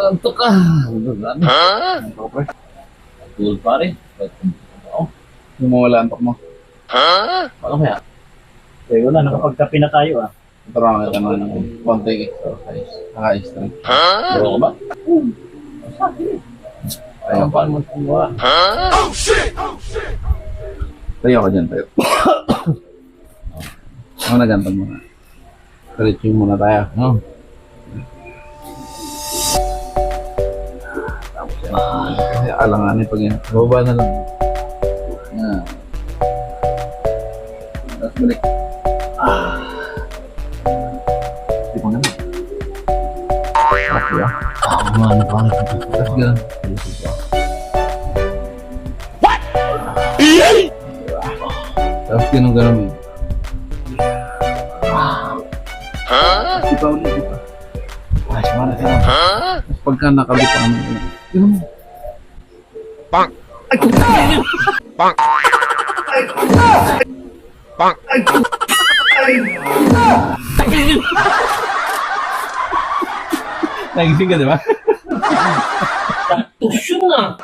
Antok ka. Tulog pare. Yung mawala antok mo. Ano kaya? Eh, wala, nakapagkape na tayo ah. Turuan ka naman ng konting exercise. Naka-strength. Bro ka ba? Ayaw pa. Paano mo kumuha? Tayo ka dyan, tayo. Ako na gantag muna. Stretching muna tayo. Tapos yan. Kasi alanganin pag yan. Baba na lang. Yan. Tapos balik. Di pa nga na. Okay ah. Ano paano? Tapos ganun. Tapos ganun. Di pa ulit, di pa. Ay, semana ka na. Tapos pagka nakabit ka naman, ganun mo. Nagising ka, di ba? Taktos yun ah.